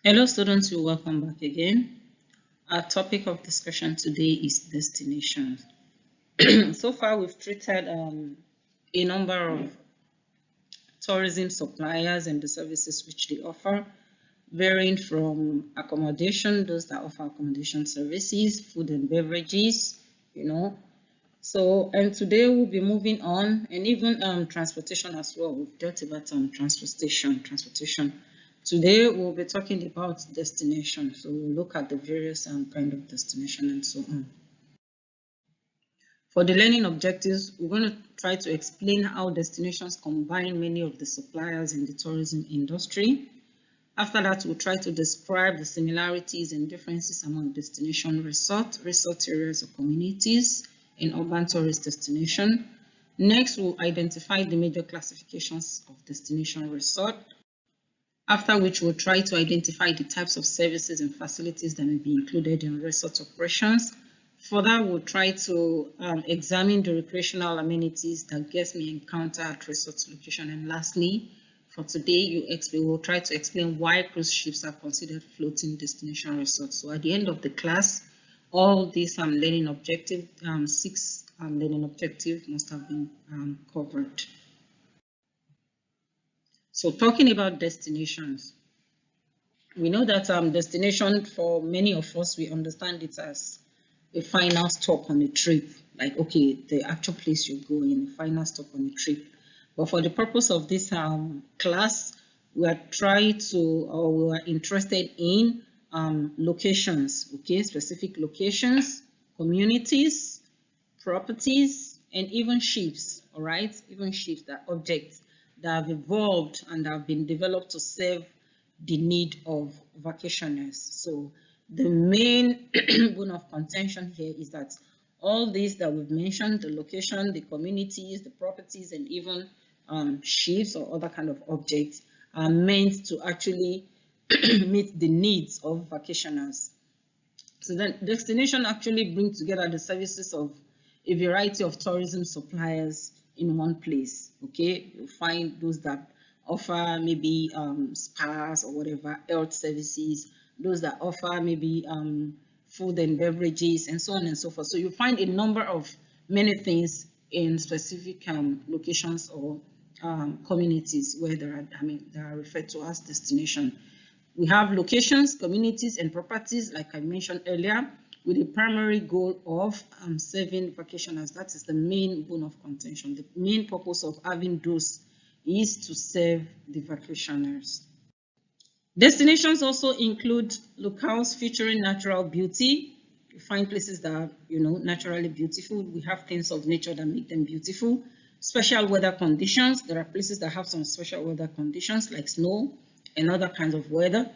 Hello students, you're welcome back again. Our topic of discussion today is destinations. So far we've treated a number of tourism suppliers and the services which they offer, varying from accommodation, those that offer accommodation services, food and beverages, and today we'll be moving on, and even transportation as well. We've dealt about transportation. Today we'll be talking about destination. So we'll look at the various kind of destination and so on. For the learning objectives, we're going to try to explain how destinations combine many of the suppliers in the tourism industry. After that, we'll try to describe the similarities and differences among destination resort areas or communities in urban tourist destination. Next, we'll identify the major classifications of destination resort, after which we'll try to identify the types of services and facilities that may be included in resort operations. Further, we'll try to examine the recreational amenities that guests may encounter at resort location. And lastly, for today, we will try to explain why cruise ships are considered floating destination resorts. So at the end of the class, all these learning objective, six learning objectives must have been covered. So talking about destinations, we know that destination, for many of us, we understand it as a final stop on a trip, like, okay, the actual place you're going, the final stop on a trip. But for the purpose of this class, we are interested in locations, okay, specific locations, communities, properties, and even ships, all right, even ships, that objects that have evolved and have been developed to serve the need of vacationers. So the main bone of contention here is that all these that we've mentioned, the location, the communities, the properties, and even ships or other kind of objects, are meant to actually meet the needs of vacationers. So then destination actually brings together the services of a variety of tourism suppliers in one place. Okay, you'll find those that offer maybe spas or whatever, health services, those that offer maybe food and beverages, and so on and so forth. So you find a number of many things in specific locations or communities where they are referred to as destination. We have locations, communities, and properties, like I mentioned earlier, with the primary goal of serving vacationers. That is the main bone of contention. The main purpose of having those is to serve the vacationers. Destinations also include locales featuring natural beauty. You find places that are, naturally beautiful. We have things of nature that make them beautiful. Special weather conditions. There are places that have some special weather conditions like snow and other kinds of weather,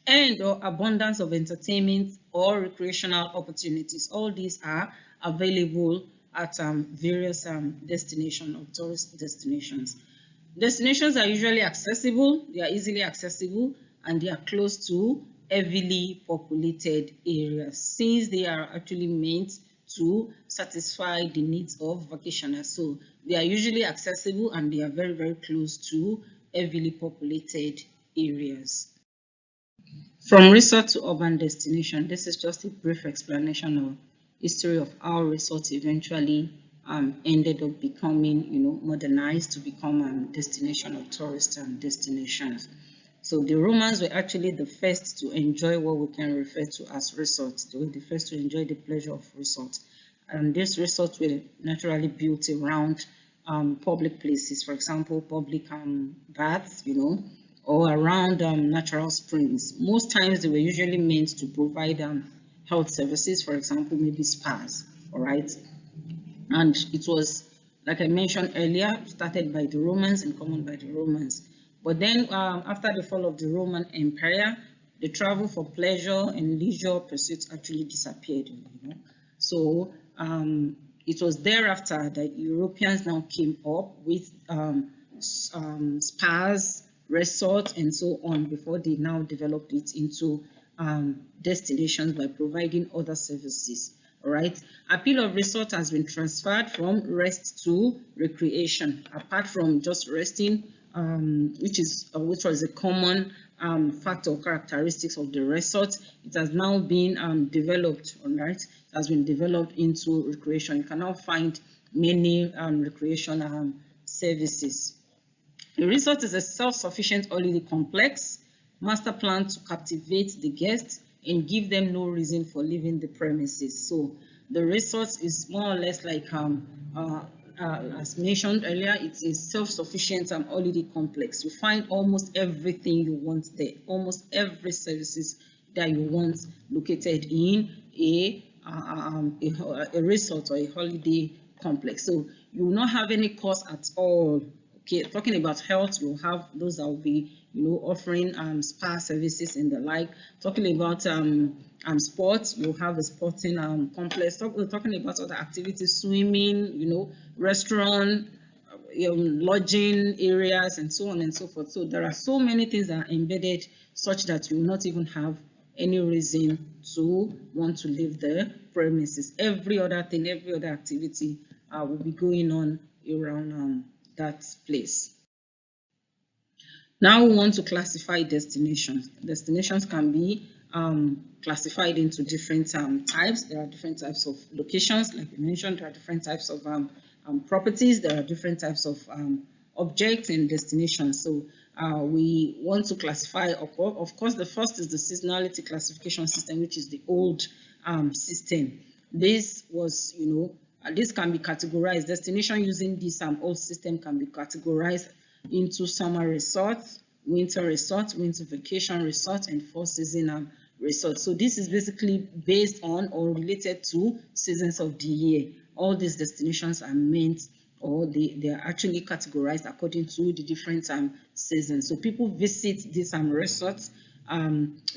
and or abundance of entertainment or recreational opportunities. All these are available at various destinations or tourist destinations. Destinations are usually accessible, they are easily accessible, and they are close to heavily populated areas, since they are actually meant to satisfy the needs of vacationers. So they are usually accessible and they are very, very close to heavily populated areas. From resort to urban destination, this is just a brief explanation of history of how resorts eventually ended up becoming, modernized to become destination of tourist destinations. So the Romans were actually the first to enjoy what we can refer to as resorts. They were the first to enjoy the pleasure of resorts. And these resorts were naturally built around public places, for example, public baths, or around natural springs. Most times they were usually meant to provide health services, for example, maybe spas, all right? And it was, like I mentioned earlier, started by the Romans and common by the Romans. But then after the fall of the Roman Empire, the travel for pleasure and leisure pursuits actually disappeared. So it was thereafter that Europeans now came up with spas, resorts, and so on, before they now developed it into destinations by providing other services. All right, appeal of resort has been transferred from rest to recreation. Apart from just resting, which was a common factor characteristics of the resort. It has now been developed, all right? It has been developed into recreation. You can now find many recreation services. The resort is a self-sufficient holiday complex, master plan to captivate the guests and give them no reason for leaving the premises. So the resort is more or less like, as mentioned earlier, it's a self-sufficient holiday complex. You find almost everything you want there, almost every services that you want located in a resort or a holiday complex. So you will not have any cost at all. Okay, talking about health, you'll have those that will be, offering spa services and the like. Talking about sports, you'll have a sporting complex. Talking about other activities, swimming, restaurant, lodging areas, and so on and so forth. So there are so many things that are embedded such that you will not even have any reason to want to leave the premises. Every other thing, every other activity will be going on around that place. Now we want to classify destinations. Destinations can be classified into different types. There are different types of locations, like we mentioned. There are different types of properties. There are different types of objects and destinations. So we want to classify, of course, the first is the seasonality classification system, which is the old system. This was, this can be categorized. Destination using this old system can be categorized into summer resorts, winter vacation resorts, and four-season resorts. So this is basically based on or related to seasons of the year. All these destinations are meant, or they are actually categorized according to the different seasons. So people visit these resorts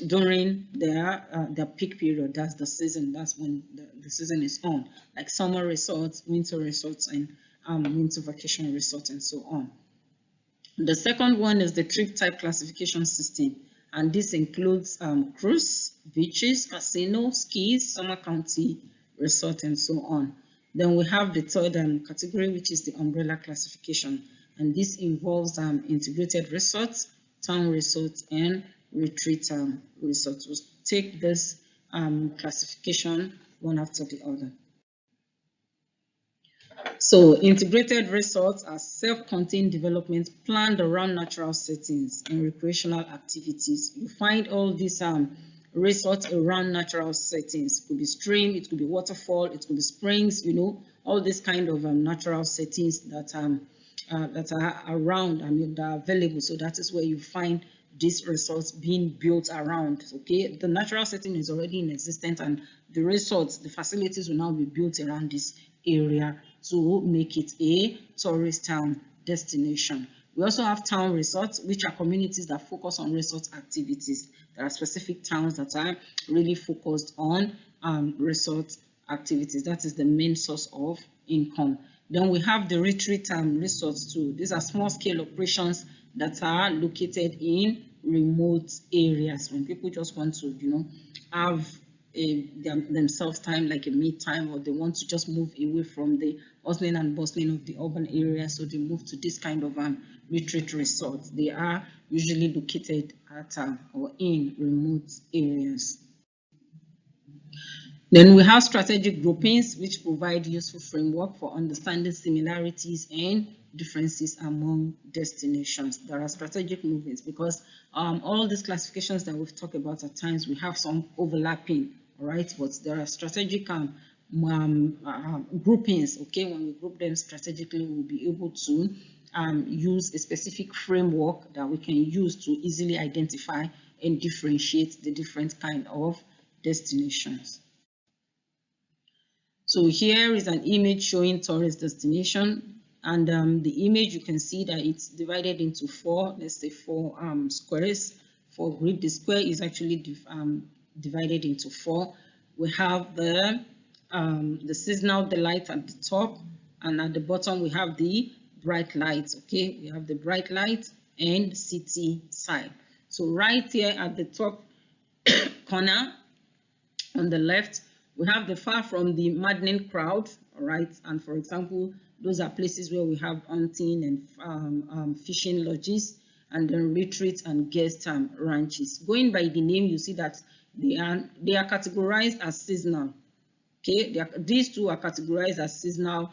during their peak period. That's the season. That's when the season is on, like summer resorts, winter resorts, and winter vacation resorts, and so on. The second one is the trip type classification system, and this includes cruise, beaches, casino, skis, summer county resort, and so on. Then we have the third category, which is the umbrella classification, and this involves integrated resorts, town resorts, and retreat resorts. We'll take this classification one after the other. So integrated resorts are self-contained developments planned around natural settings and recreational activities. You find all these resorts around natural settings. It could be stream, it could be waterfall, it could be springs, all these kind of natural settings that are around and that are available. So that is where you find these resorts being built around. Okay, the natural setting is already in existence, and the resorts, the facilities will now be built around this area to make it a tourist town destination. We also have town resorts, which are communities that focus on resort activities. There are specific towns that are really focused on resort activities. That is the main source of income. Then we have the retreat resorts too. These are small scale operations that are located in remote areas, when people just want to, have themselves time, like a me time, or they want to just move away from the hustling and bustling of the urban area, so they move to this kind of retreat resorts. They are usually located at or in remote areas. Then we have strategic groupings, which provide useful framework for understanding similarities and differences among destinations. There are strategic movements because all these classifications that we've talked about, at times we have some overlapping, all right, but there are strategic groupings. Okay, when we group them strategically, we'll be able to use a specific framework that we can use to easily identify and differentiate the different kind of destinations. So here is an image showing tourist destination, and the image, you can see that it's divided into four, let's say four squares, four grid. The square is actually divided into four. We have the seasonal delight at the top, and at the bottom we have the bright lights. Okay, we have the bright light and city side. So right here at the top corner on the left, we have the far from the maddening crowd, all right, and for example, those are places where we have hunting and fishing lodges. and then retreat and guest ranches. Going by the name, you see that they are categorized as seasonal. Okay, these two are categorized as seasonal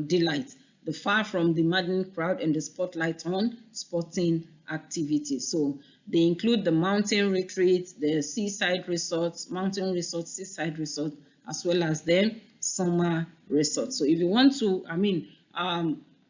delights. The far from the maddening crowd and the spotlight on sporting activities. So they include the mountain retreats, the seaside resorts, mountain resorts, seaside resorts, as well as the summer resorts. So if you want to,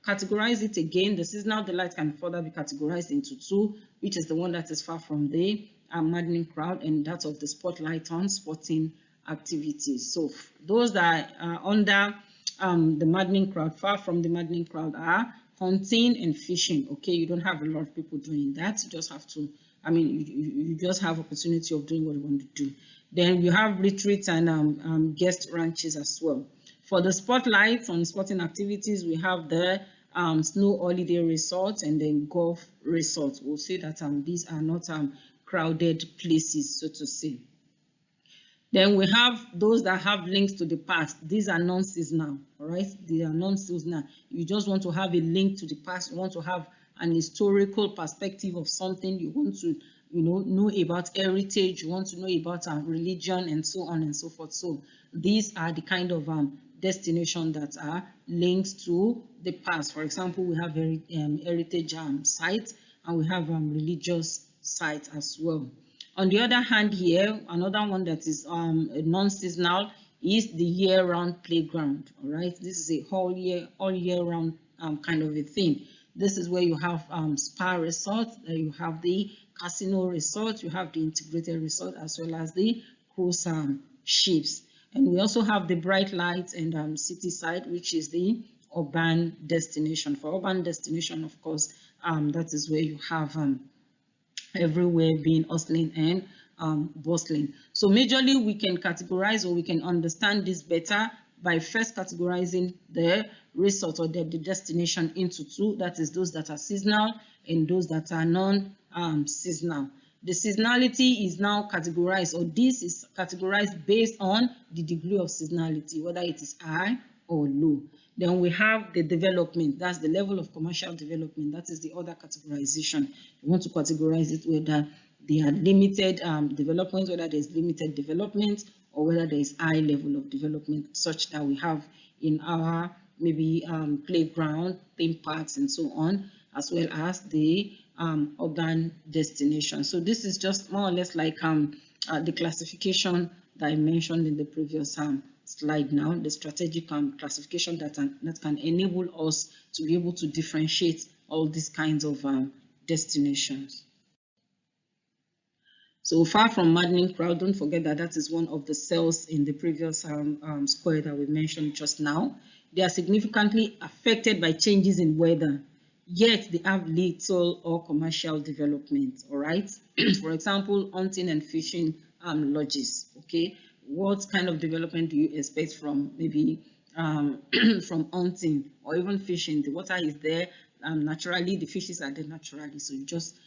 categorize it again, the seasonal delight can further be categorized into two, which is the one that is far from the maddening crowd, and that of the spotlight on sporting activities. So those that are under the maddening crowd, far from the maddening crowd, are hunting and fishing. Okay, you don't have a lot of people doing that. You just have to, you just have opportunity of doing what you want to do. Then you have retreats and guest ranches as well. For the spotlight on sporting activities, we have the snow holiday resorts and then golf resorts. We'll see that these are not crowded places, so to say. Then we have those that have links to the past. These are non-seasonal, all right? They are non-seasonal. You just want to have a link to the past. You want to have an historical perspective of something. You want to, know about heritage. You want to know about religion and so on and so forth. So these are the kind of destinations that are linked to the past. For example, we have heritage sites, and we have religious sites as well. On the other hand here, another one that is non-seasonal is the year-round playground, all right? This is a all year round kind of a thing. This is where you have spa resorts, you have the casino resort, you have the integrated resort, as well as the cruise ships. And we also have the bright lights and city side, which is the urban destination. For urban destination, of course, that is where you have everywhere being hustling and bustling. So majorly we can categorize, or we can understand this better by first categorizing the resort or the destination into two. That is those that are seasonal and those that are non-seasonal. The seasonality is now categorized, or this is categorized based on the degree of seasonality, whether it is high or low. Then we have the development, that's the level of commercial development. That is the other categorization. You want to categorize it whether they are limited development, whether there is limited development, or whether there is high level of development, such that we have in our maybe playground, theme parks, and so on, as well as the urban destination. So this is just more or less like the classification that I mentioned in the previous slide now, the strategic classification that can enable us to be able to differentiate all these kinds of destinations. So far from maddening crowd, don't forget that that is one of the cells in the previous square that we mentioned just now. They are significantly affected by changes in weather, yet they have little or commercial development, all right? For example, hunting and fishing lodges, okay? What kind of development do you expect from maybe from hunting or even fishing? The water is there naturally, the fishes are there naturally, so you just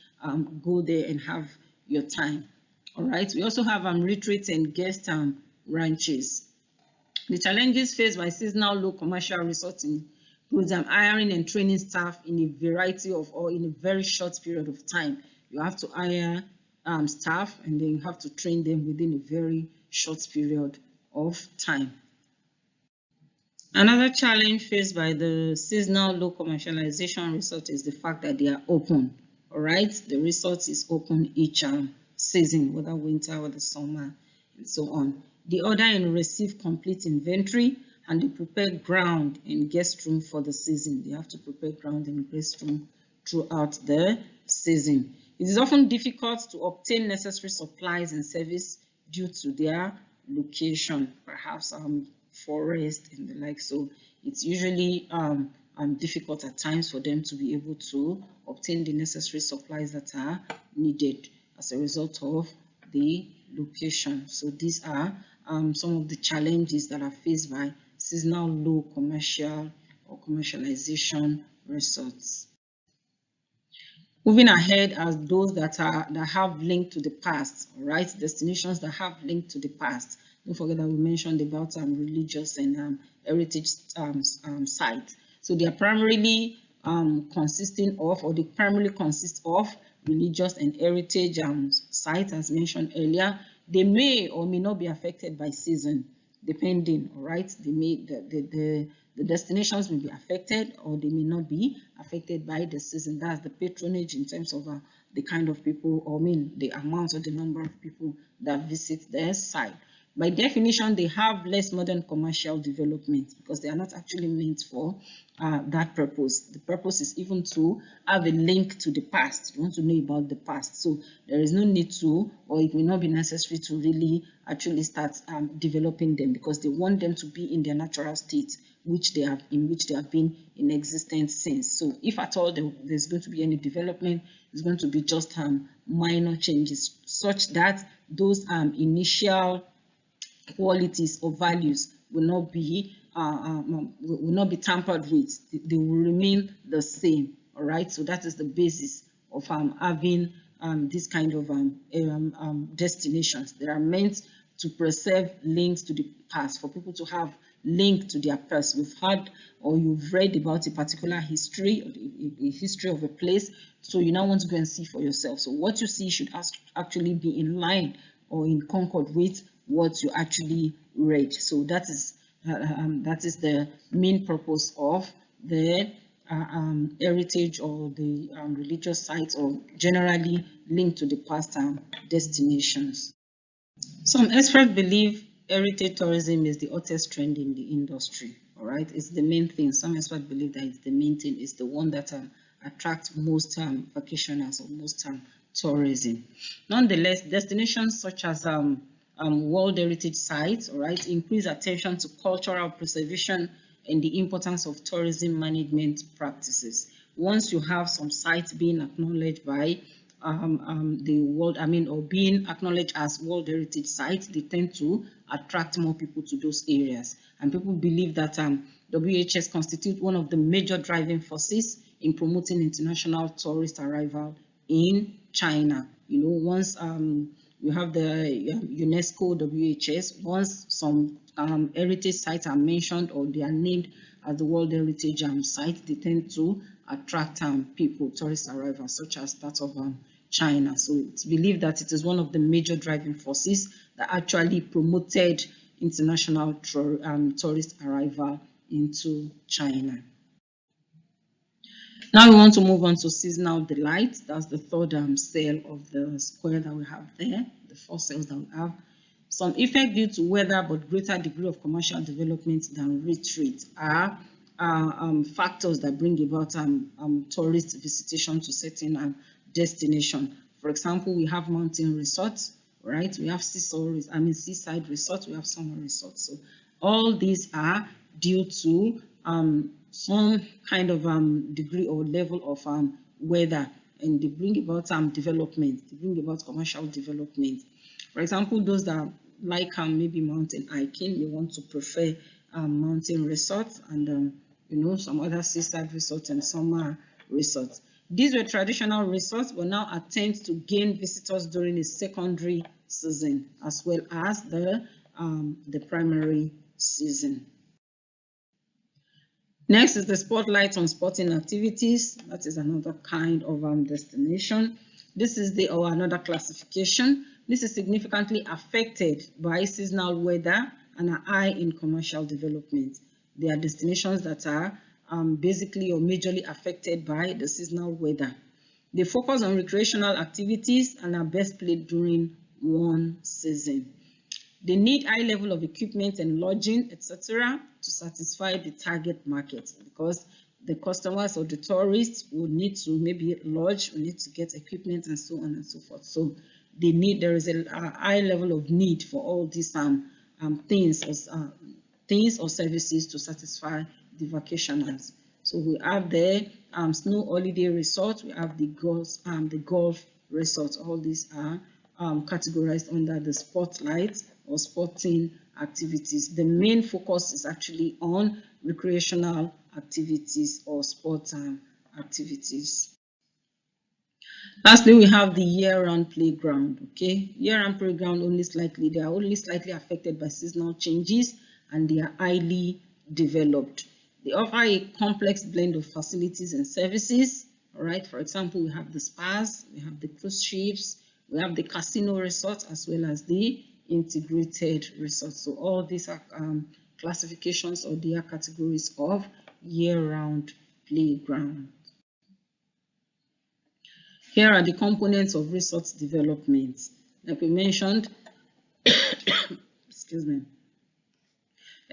go there and have your time. All right, we also have retreats and guest ranches. The challenges faced by seasonal low commercial resorts includes hiring and training staff in a variety of, or in a very short period of time. You have to hire staff, and then you have to train them within a very short period of time. Another challenge faced by the seasonal low commercialization resort is the fact that they are open. All right, the resort is open each season, whether winter or the summer, and so on. They order and receive complete inventory, and they prepare ground and guest room for the season. They have to prepare ground and guest room throughout the season. It is often difficult to obtain necessary supplies and service due to their location, perhaps forest and the like. So it's usually difficult at times for them to be able to obtain the necessary supplies that are needed as a result of the location. So these are some of the challenges that are faced by seasonal low commercial or commercialization resorts. Moving ahead, as those that have linked to the past, right? Destinations that have linked to the past. Don't forget that we mentioned about religious and heritage sites. So they are primarily consisting of, or they primarily consist of, religious and heritage sites, as mentioned earlier. They may or may not be affected by season, depending, all right? They may, the destinations may be affected or they may not be affected by the season. That's the patronage in terms of the kind of people, or the amount or the number of people that visit their site. By definition, they have less modern commercial development because they are not actually meant for that purpose. The purpose is even to have a link to the past. You want to know about the past. So there is no need to, or it may not be necessary to really actually start developing them, because they want them to be in their natural state, in which they have been in existence since. So if at all there's going to be any development, it's going to be just minor changes, such that those initial qualities or values will not be tampered with. They will remain the same. All right, so that is the basis of having this kind of destinations. They are meant to preserve links to the past, for people to have link to their past. We've had, or you've read about a particular history, a history of a place, so you now want to go and see for yourself. So what you see should actually be in line or in concord with what you actually read. So that is the main purpose of the heritage or the religious sites, or generally linked to the past destinations. Some experts believe heritage tourism is the hottest trend in the industry. All right, it's the main thing. Some experts believe that it's the main thing, it's the one that attracts most vacationers or most tourism. Nonetheless, destinations such as World Heritage Sites, all right, increase attention to cultural preservation and the importance of tourism management practices. Once you have some sites being acknowledged by the world, or being acknowledged as World Heritage Sites, they tend to attract more people to those areas. And people believe that WHS constitute one of the major driving forces in promoting international tourist arrival in China. You know, once you have the UNESCO WHS, once some heritage sites are mentioned or they are named as the World Heritage Site, they tend to attract people, tourist arrivals, such as that of China. So it's believed that it is one of the major driving forces that actually promoted international tourist arrival into China. Now we want to move on to seasonal delight. That's the third cell of the square that we have there, the 4 cells that we have. Some effect due to weather but greater degree of commercial development than retreat are factors that bring about tourist visitation to certain destination. For example, we have mountain resorts, right? We have seaside resorts, we have summer resorts. So all these are due to some kind of degree or level of weather, and they bring about development, they bring about commercial development. For example, those that like maybe mountain hiking, they want to prefer mountain resorts, and some other seaside resorts and summer resorts. These were traditional resorts, but now attempt to gain visitors during the secondary season as well as the primary season. Next is the spotlight on sporting activities. That is another kind of destination. This is another classification. This is significantly affected by seasonal weather and are high in commercial development. They are destinations that are basically or majorly affected by the seasonal weather. They focus on recreational activities and are best played during one season. They need high level of equipment and lodging, etc., to satisfy the target market, because the customers or the tourists will need to maybe lodge, will need to get equipment and so on and so forth. So there is a high level of need for all these things or services to satisfy the vacationers. So we have the snow holiday resort, we have the golf resort. All these are categorized under the spotlight or sporting activities. The main focus is actually on recreational activities or sport activities. Lastly, we have the year-round playground. Okay, year-round playground they are only slightly affected by seasonal changes, and they are highly developed. They offer a complex blend of facilities and services. All right, for example, we have the spas, we have the cruise ships, we have the casino resorts, as well as the integrated resorts. So all these are classifications, or they are categories of year-round playground. Here are the components of resort development. Like we mentioned, excuse me,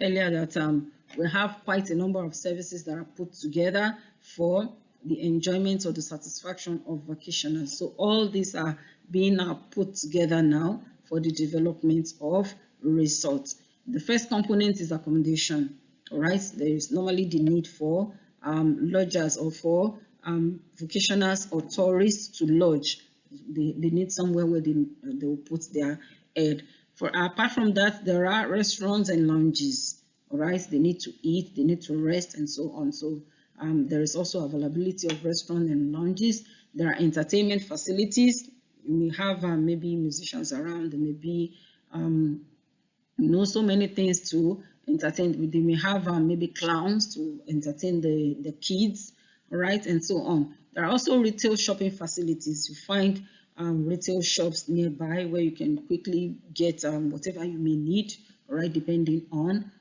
earlier, that we have quite a number of services that are put together for the enjoyment or the satisfaction of vacationers. So all these are being put together now for the development of resorts. The first component is accommodation. All right, there is normally the need for lodgers, or for vacationers or tourists to lodge. They need somewhere where they will put their head. Apart from that, there are restaurants and lounges. All right, they need to eat, they need to rest, and so on. So there is also availability of restaurants and lounges. There are entertainment facilities. You may have maybe musicians around. There may be so many things to entertain. They may have maybe clowns to entertain the kids. All right, and so on. There are also retail shopping facilities. You find retail shops nearby where you can quickly get whatever you may need, all right, depending on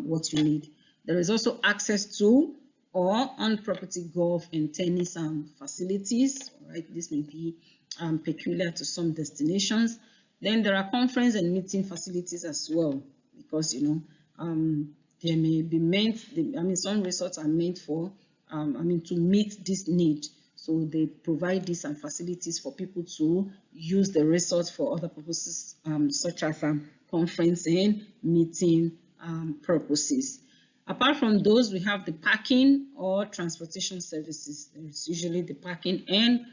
what you need. There is also access to or on-property golf and tennis facilities, all right. This may be peculiar to some destinations. Then there are conference and meeting facilities as well, because they may be meant, some resorts are meant for to meet this need. So they provide these facilities for people to use the resort for other purposes, such as conference and meeting purposes. Apart from those, we have the parking or transportation services. There's usually the parking and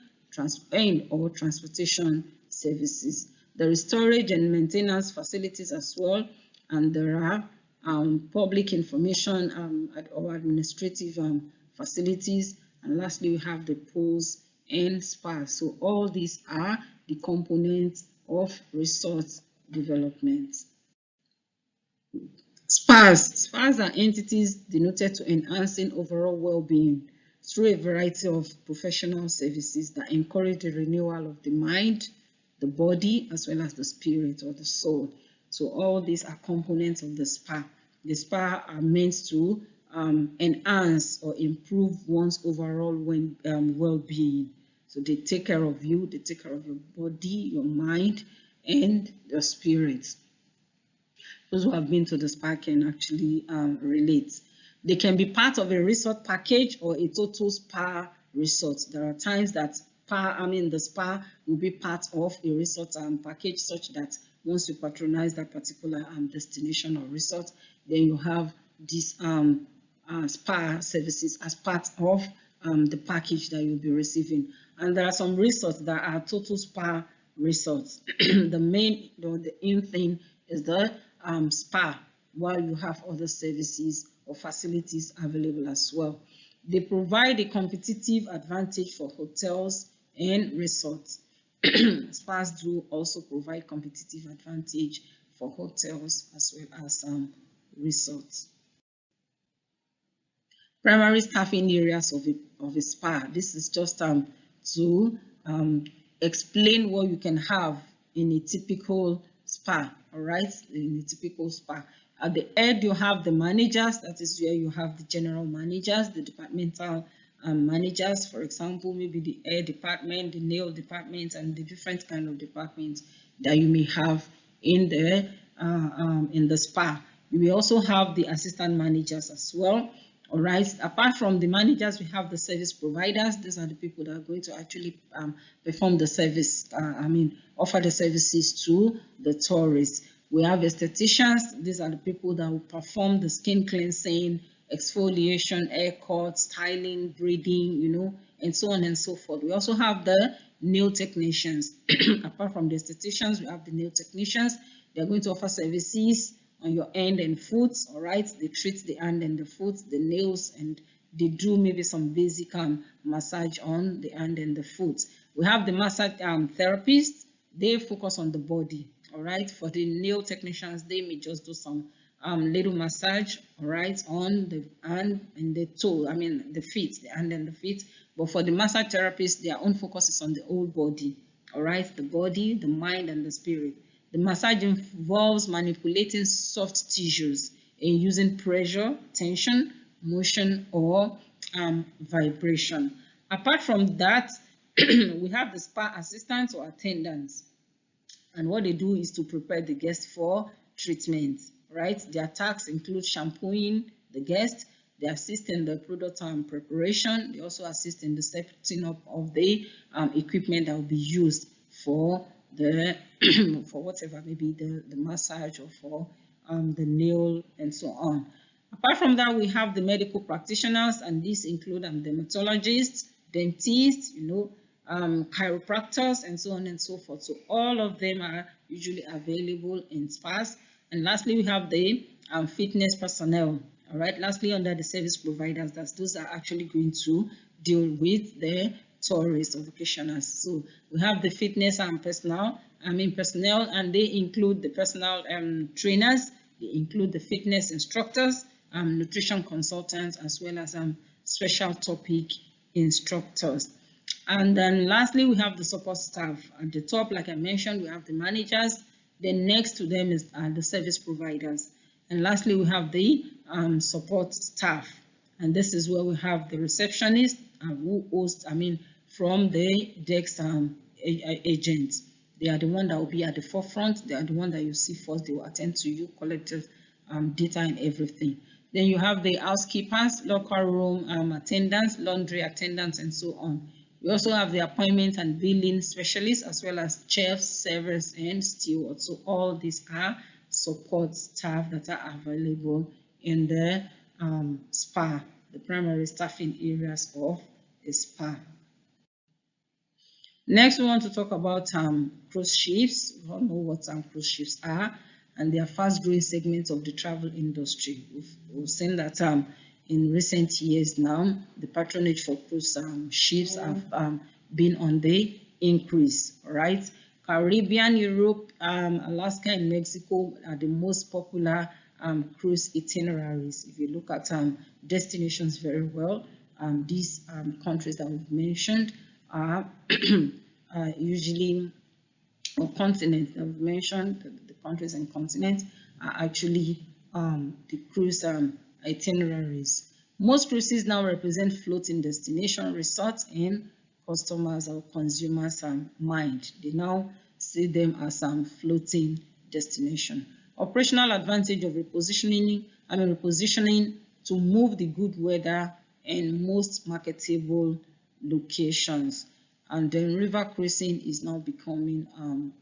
or transportation services. There is storage and maintenance facilities as well, and there are public information or administrative facilities, and lastly we have the pools and spas. So all these are the components of resort development. Spas are entities denoted to enhancing overall well-being through a variety of professional services that encourage the renewal of the mind, the body, as well as the spirit or the soul. So all these are components of the spa. The spa are meant to enhance or improve one's overall well-being. So they take care of you, they take care of your body, your mind, and your spirit. Those who have been to the spa can actually relate. They can be part of a resort package or a total spa resort. There are times that the spa will be part of a resort package, such that once you patronize that particular destination or resort, then you have these spa services as part of the package that you'll be receiving. And there are some resorts that are total spa resorts. The main thing is the spa, while you have other services or facilities available as well. They provide a competitive advantage for hotels and resorts. Spas do also provide competitive advantage for hotels as well as resorts. Primary staffing areas of a spa. This is just to explain what you can have in a typical spa, all right, in a typical spa. At the head, you have the managers. That is where you have the general managers, the departmental managers, for example, maybe the hair department, the nail department, and the different kind of departments that you may have in the spa. You may also have the assistant managers as well. All right. Apart from the managers, we have the service providers. These are the people that are going to actually perform the service. Offer the services to the tourists. We have estheticians. These are the people that will perform the skin cleansing, exfoliation, haircut, styling, braiding, and so on and so forth. We also have the nail technicians. Apart from the estheticians, we have the nail technicians. They're going to offer services on your hand and foot, all right? They treat the hand and the foot, the nails, and they do maybe some basic massage on the hand and the foot. We have the massage therapists. They focus on the body, all right? For the nail technicians, they may just do some little massage, all right, on the hand and the toe, I mean the feet, the hand and the feet. But for the massage therapists, their own focus is on the whole body, all right, the body, the mind, and the spirit. The massage involves manipulating soft tissues and using pressure, tension, motion, or vibration. Apart from that, we have the spa assistants or attendants, and what they do is to prepare the guest for treatment, right? Their tasks include shampooing the guest, they assist in the product preparation, they also assist in the setting up of the equipment that will be used for the for whatever, maybe the massage or for the nail and so on. Apart from that, we have the medical practitioners, and these include dermatologists, dentists, chiropractors, and so on and so forth. So all of them are usually available in spas. And lastly, we have the fitness personnel. All right. Lastly, under the service providers, those are actually going to deal with the tourists or vacationers. So we have the fitness and personnel, and they include the personal trainers, they include the fitness instructors, nutrition consultants, as well as special topic instructors. And then lastly, we have the support staff. At the top, like I mentioned, we have the managers. Then next to them is the service providers. And lastly, we have the support staff. And this is where we have the receptionist who hosts, from the desk agents. They are the one that will be at the forefront. They are the one that you see first. They will attend to you, collect data and everything. Then you have the housekeepers, locker room attendants, laundry attendants, and so on. We also have the appointment and billing specialists, as well as chefs, servers, and stewards. So all these are support staff that are available in the spa, the primary staffing areas of a spa. Next, we want to talk about cruise ships. We all know what cruise ships are, and they are fast-growing segments of the travel industry. We've seen that in recent years now, the patronage for cruise ships have been on the increase, right? Caribbean, Europe, Alaska, and Mexico are the most popular cruise itineraries. If you look at destinations very well, these countries that we've mentioned are usually, or continents that we've mentioned, the countries and continents are actually the cruise itineraries. Most cruises now represent floating destination resorts in customers or consumers' mind. They now see them as floating destination. Operational advantage of repositioning to move the good weather in most marketable locations. And then river cruising is now becoming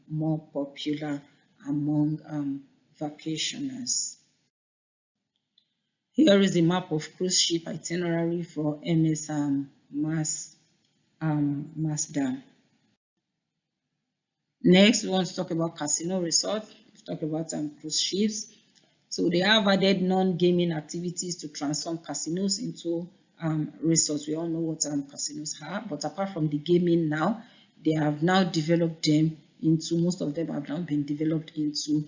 more popular among vacationers. Here is the map of cruise ship itinerary for MS Mazda. Next, we want to talk about casino resort. We've talked about cruise ships. So they have added non-gaming activities to transform casinos into resorts. We all know what casinos are, but apart from the gaming now, they have now developed them into, most of them have now been developed into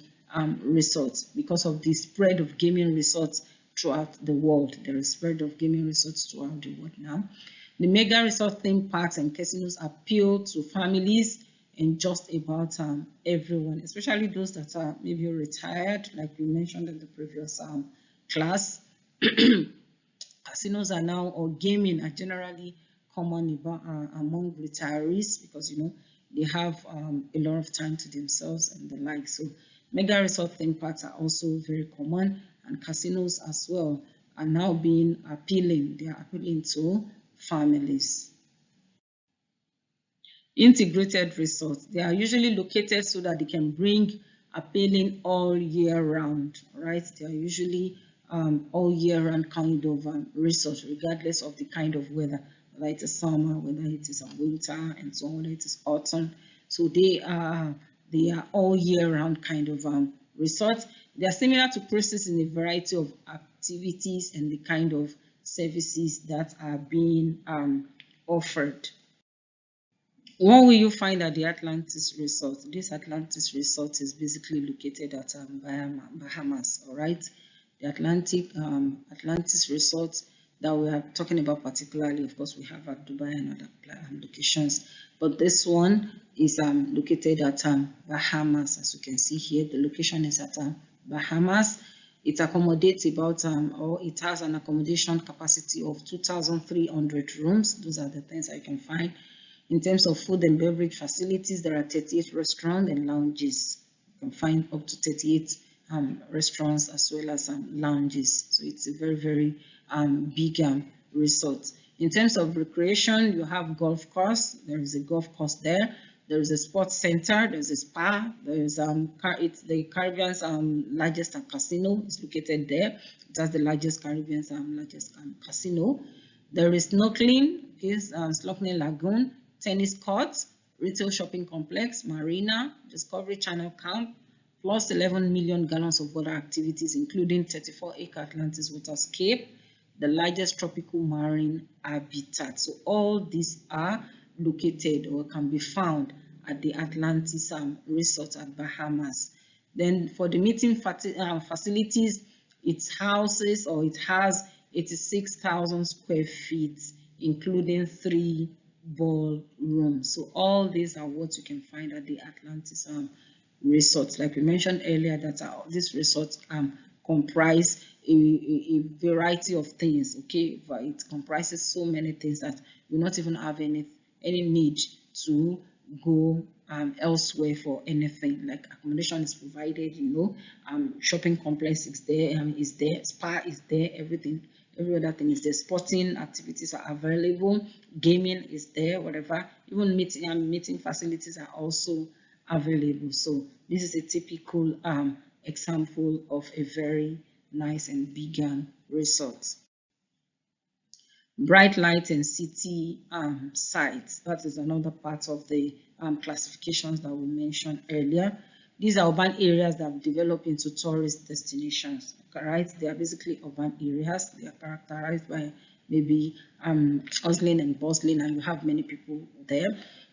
resorts because of the spread of gaming resorts throughout the world. There is spread of gaming resorts throughout the world now. The mega resort theme parks and casinos appeal to families and just about everyone, especially those that are maybe retired, like we mentioned in the previous class. Casinos are now, or gaming are generally common among retirees because they have a lot of time to themselves and the like. So mega resort theme parks are also very common, and casinos as well are now being appealing. They are appealing to families. Integrated resorts, they are usually located so that they can bring appealing all year round, right? They are usually all year round kind of resorts, regardless of the kind of weather, whether it is summer, whether it is winter, and so on, whether it is autumn. So they are all year round kind of resorts. They are similar to cruises in a variety of activities and the kind of services that are being offered. What will you find at the Atlantis Resort? This Atlantis Resort is basically located at Bahamas, all right? The Atlantis Resort that we are talking about particularly, of course, we have at Dubai and other locations, but this one is located at Bahamas. As you can see here, the location is at Bahamas. It accommodates about, or it has an accommodation capacity of 2,300 rooms. Those are the things I can find. In terms of food and beverage facilities, there are 38 restaurants and lounges. You can find up to 38 restaurants as well as lounges. So it's a very, very big resort. In terms of recreation, you have golf course. There is a golf course there. There is a sports center. There's a spa. There is it's the Caribbean's largest casino. It's located there. It has the largest Caribbean's largest casino. There is snorkeling. Is snorkeling lagoon, tennis courts, retail shopping complex, marina, Discovery Channel camp, plus 11 million gallons of water activities, including 34-acre Atlantis waterscape, the largest tropical marine habitat. So all these are located or can be found at the Atlantis Resort at Bahamas. Then for the meeting facilities, it houses or it has 86,000 square feet, including 3 ballrooms. So all these are what you can find at the Atlantis Resort. Like we mentioned earlier, that this resort comprise a variety of things. Okay, but it comprises so many things that we not even have any need to go elsewhere for anything. Like accommodation is provided, shopping complex is there, spa is there, everything, every other thing is there. Sporting activities are available, gaming is there, whatever. Even meeting facilities are also available. So this is a typical example of a very nice and big resort. Bright light and city sites. That is another part of the classifications that we mentioned earlier. These are urban areas that have developed into tourist destinations. Right? They are basically urban areas. They are characterized by maybe hustling and bustling, and you have many people there.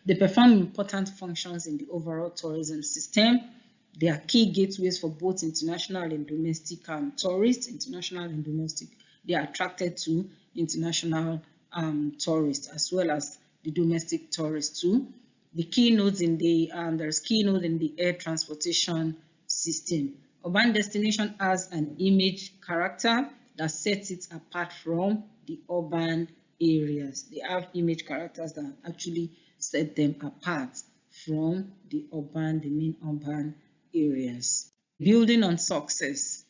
They perform important functions in the overall tourism system. They are key gateways for both international and domestic tourists. International and domestic, they are attracted to international tourists as well as the domestic tourists too. The key nodes in the there's key node in the air transportation system. Urban destination has an image character that sets it apart from the urban areas. They have image characters that actually set them apart from the main urban areas. Building on success.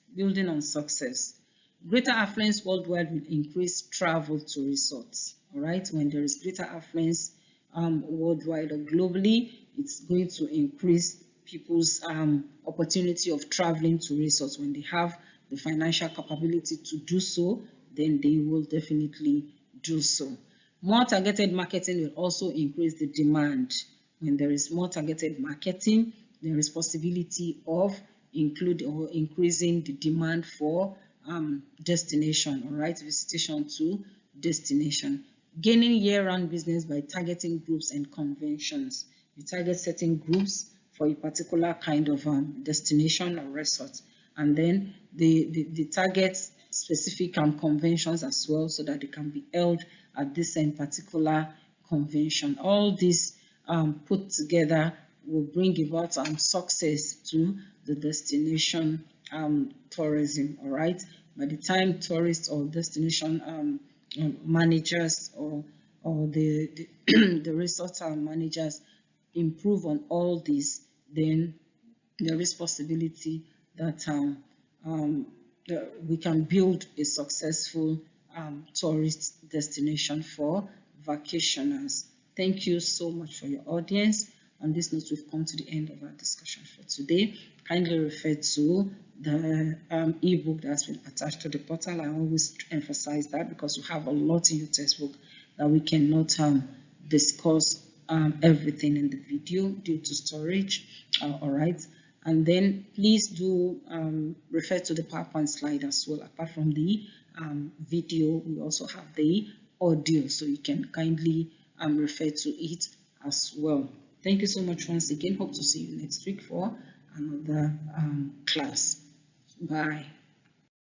Greater affluence worldwide will increase travel to resorts. All right, when there is greater affluence worldwide or globally, it's going to increase people's opportunity of traveling to resorts. When they have the financial capability to do so, then they will definitely do so. More targeted marketing will also increase the demand. When there is more targeted marketing, there is possibility of increasing the demand for destination, all right, visitation to destination. Gaining year-round business by targeting groups and conventions. You target certain groups for a particular kind of destination or resort, and then the target specific conventions as well, so that they can be held at this particular convention. All this put together will bring about success to the destination tourism. All right, by the time tourists or destination managers or the the resort managers improve on all this, then there is possibility that we can build a successful tourist destination for vacationers. Thank you so much for your audience. On this note, we've come to the end of our discussion for today. Kindly refer to the ebook that's been attached to the portal. I always emphasize that because you have a lot in your textbook that we cannot discuss everything in the video due to storage. All right, and then please do refer to the PowerPoint slide as well. Apart from the video, we also have the audio, so you can kindly refer to it as well. Thank you so much once again. Hope to see you next week for another class. Bye.